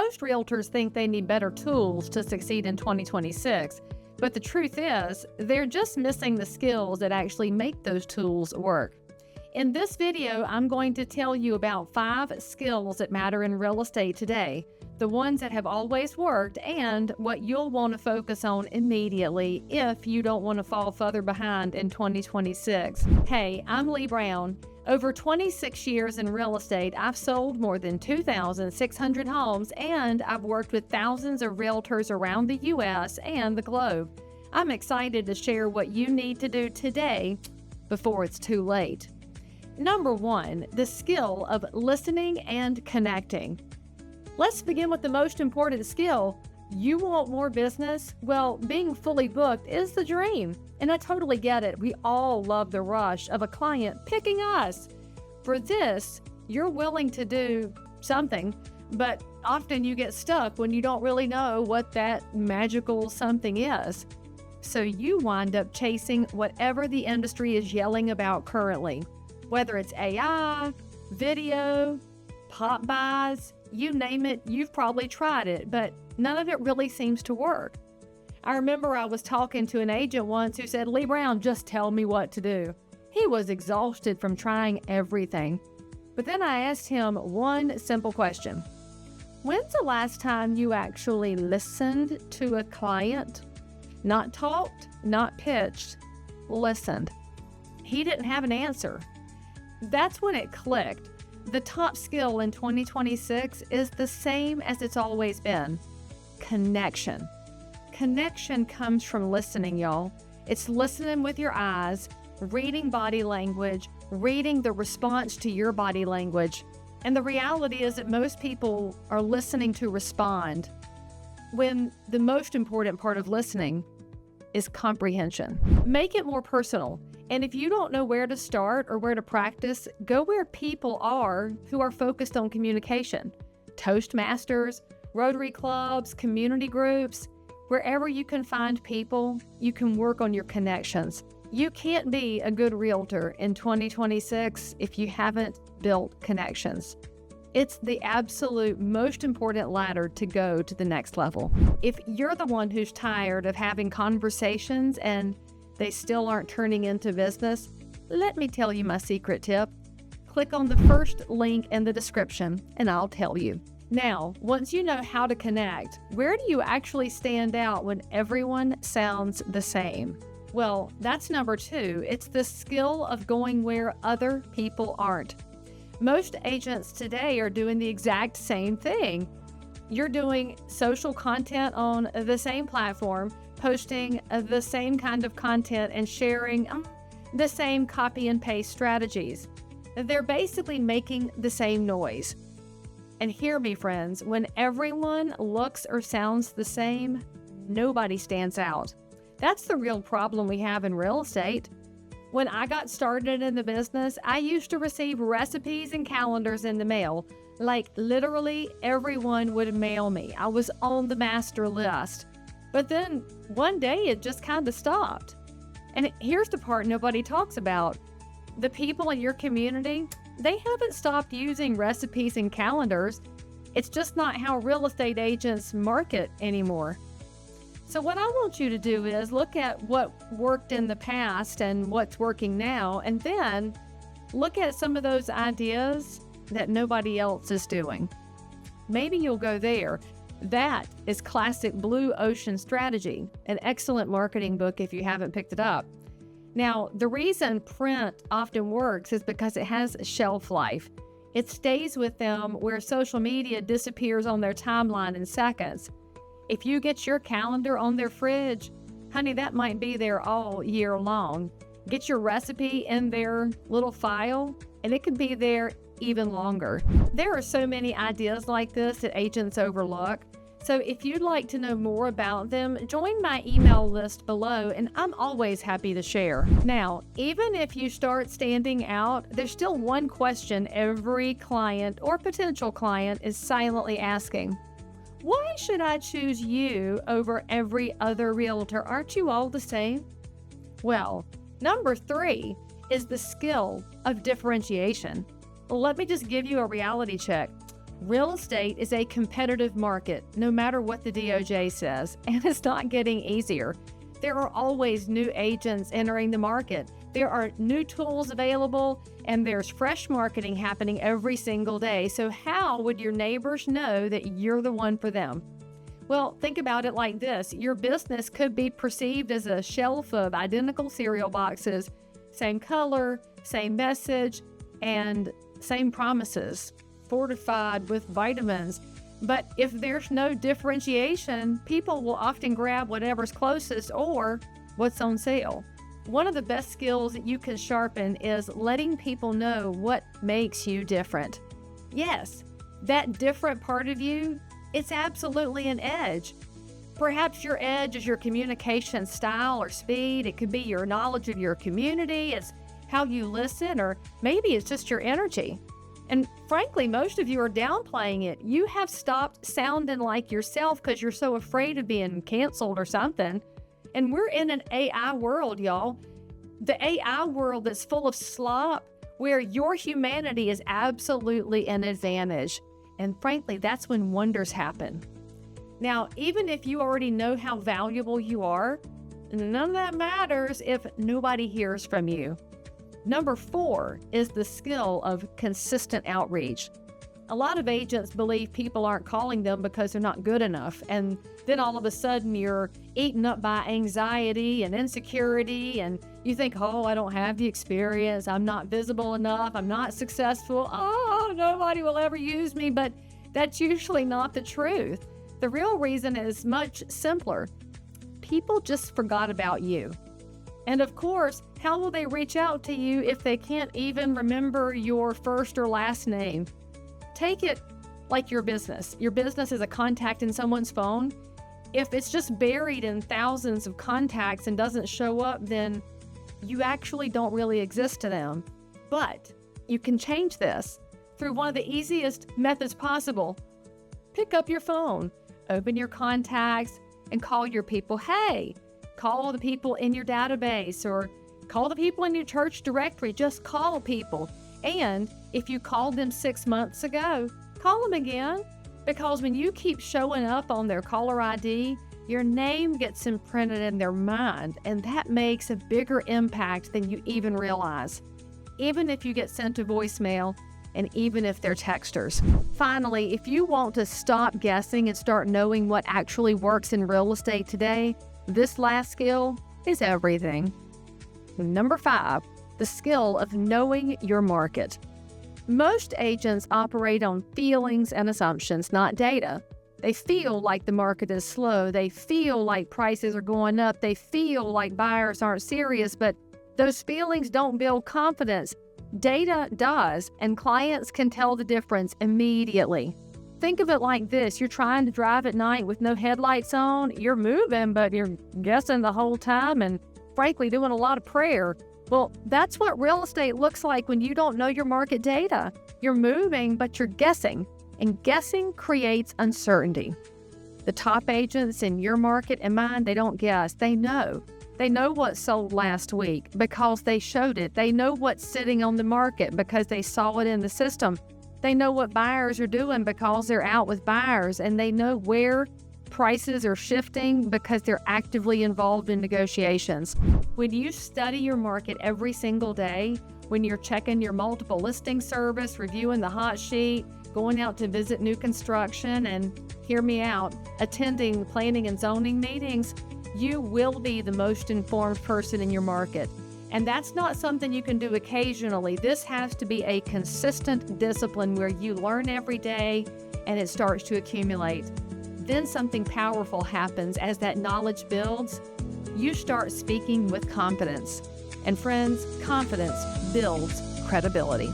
Most realtors think they need better tools to succeed in 2026, but the truth is, they're just missing the skills that actually make those tools work. In this video, I'm going to tell you about 5 skills that matter in real estate today, the ones that have always worked, and what you'll want to focus on immediately if you don't want to fall further behind in 2026. Hey, I'm Lee Brown. Over 26 years in real estate, I've sold more than 2,600 homes, and I've worked with thousands of realtors around the U.S. and the globe. I'm excited to share what you need to do today before it's too late. Number 1, the skill of listening and connecting. Let's begin with the most important skill. You want more business? Well, being fully booked is the dream. And I totally get it. We all love the rush of a client picking us. For this, you're willing to do something, but often you get stuck when you don't really know what that magical something is. So you wind up chasing whatever the industry is yelling about currently, whether it's AI, video, pop buys, you name it, you've probably tried it, but none of it really seems to work. I remember I was talking to an agent once who said, "Lee Brown, just tell me what to do." He was exhausted from trying everything. But then I asked him one simple question. When's the last time you actually listened to a client? Not talked, not pitched, listened. He didn't have an answer. That's when it clicked. The top skill in 2026 is the same as it's always been: connection. Connection comes from listening, y'all. It's listening with your eyes, reading body language, reading the response to your body language. And the reality is that most people are listening to respond, when the most important part of listening is comprehension. Make it more personal. And if you don't know where to start or where to practice, go where people are who are focused on communication. Toastmasters, Rotary clubs, community groups, wherever you can find people, you can work on your connections. You can't be a good realtor in 2026 if you haven't built connections. It's the absolute most important ladder to go to the next level. If you're the one who's tired of having conversations and they still aren't turning into business, let me tell you my secret tip. Click on the first link in the description and I'll tell you. Now, once you know how to connect, where do you actually stand out when everyone sounds the same? Well, that's number 2. It's the skill of going where other people aren't. Most agents today are doing the exact same thing. You're doing social content on the same platform, posting the same kind of content and sharing the same copy and paste strategies. They're basically making the same noise. And hear me, friends, when everyone looks or sounds the same, nobody stands out. That's the real problem we have in real estate. When I got started in the business, I used to receive recipes and calendars in the mail. Like literally everyone would mail me. I was on the master list. But then one day it just kind of stopped. And here's the part nobody talks about. The people in your community, they haven't stopped using recipes and calendars. It's just not how real estate agents market anymore. So what I want you to do is look at what worked in the past and what's working now, and then look at some of those ideas that nobody else is doing. Maybe you'll go there. That is Classic Blue Ocean Strategy, an excellent marketing book if you haven't picked it up. Now, the reason print often works is because it has a shelf life. It stays with them where social media disappears on their timeline in seconds. If you get your calendar on their fridge, honey, that might be there all year long. Get your recipe in their little file, and it could be there even longer. There are so many ideas like this that agents overlook. So if you'd like to know more about them, join my email list below, and I'm always happy to share. Now, even if you start standing out, there's still one question every client or potential client is silently asking. Why should I choose you over every other realtor? Aren't you all the same? Well, number 3 is the skill of differentiation. Let me just give you a reality check. Real estate is a competitive market, no matter what the DOJ says, and it's not getting easier. There are always new agents entering the market. There are new tools available, and there's fresh marketing happening every single day. So how would your neighbors know that you're the one for them? Well, think about it like this. Your business could be perceived as a shelf of identical cereal boxes, same color, same message, and same promises, fortified with vitamins. But if there's no differentiation, people will often grab whatever's closest or what's on sale. One of the best skills that you can sharpen is letting people know what makes you different. Yes, that different part of you, it's absolutely an edge. Perhaps your edge is your communication style or speed. It could be your knowledge of your community. It's how you listen, or maybe it's just your energy. And frankly, most of you are downplaying it. You have stopped sounding like yourself because you're so afraid of being canceled or something. And we're in an AI world, y'all. The AI world that's full of slop, where your humanity is absolutely an advantage. And frankly, that's when wonders happen. Now, even if you already know how valuable you are, none of that matters if nobody hears from you. Number 4 is the skill of consistent outreach. A lot of agents believe people aren't calling them because they're not good enough. And then all of a sudden you're eaten up by anxiety and insecurity, and you think, oh, I don't have the experience. I'm not visible enough. I'm not successful. Oh, nobody will ever use me. But that's usually not the truth. The real reason is much simpler. People just forgot about you. And of course, how will they reach out to you if they can't even remember your first or last name? Take it like your business. Your business is a contact in someone's phone. If it's just buried in thousands of contacts and doesn't show up, then you actually don't really exist to them. But you can change this through one of the easiest methods possible. Pick up your phone, open your contacts, and call your people. Hey, call the people in your database or call the people in your church directory. Just call people. And if you called them 6 months ago, call them again, because when you keep showing up on their caller ID, your name gets imprinted in their mind, and that makes a bigger impact than you even realize, even if you get sent to voicemail and even if they're texters. Finally, if you want to stop guessing and start knowing what actually works in real estate today, this last skill is everything. Number 5, the skill of knowing your market. Most agents operate on feelings and assumptions, not data. They feel like the market is slow. They feel like prices are going up. They feel like buyers aren't serious, but those feelings don't build confidence. Data does, and clients can tell the difference immediately. Think of it like this. You're trying to drive at night with no headlights on. You're moving, but you're guessing the whole time and frankly doing a lot of prayer. Well, that's what real estate looks like when you don't know your market data. You're moving, but you're guessing, and guessing creates uncertainty. The top agents in your market and mine, they don't guess. They know. They know what sold last week because they showed it. They know what's sitting on the market because they saw it in the system. They know what buyers are doing because they're out with buyers, and they know where prices are shifting because they're actively involved in negotiations. When you study your market every single day, when you're checking your multiple listing service, reviewing the hot sheet, going out to visit new construction, and hear me out, attending planning and zoning meetings, you will be the most informed person in your market. And that's not something you can do occasionally. This has to be a consistent discipline where you learn every day and it starts to accumulate. Then something powerful happens as that knowledge builds. You start speaking with confidence. And friends, confidence builds credibility.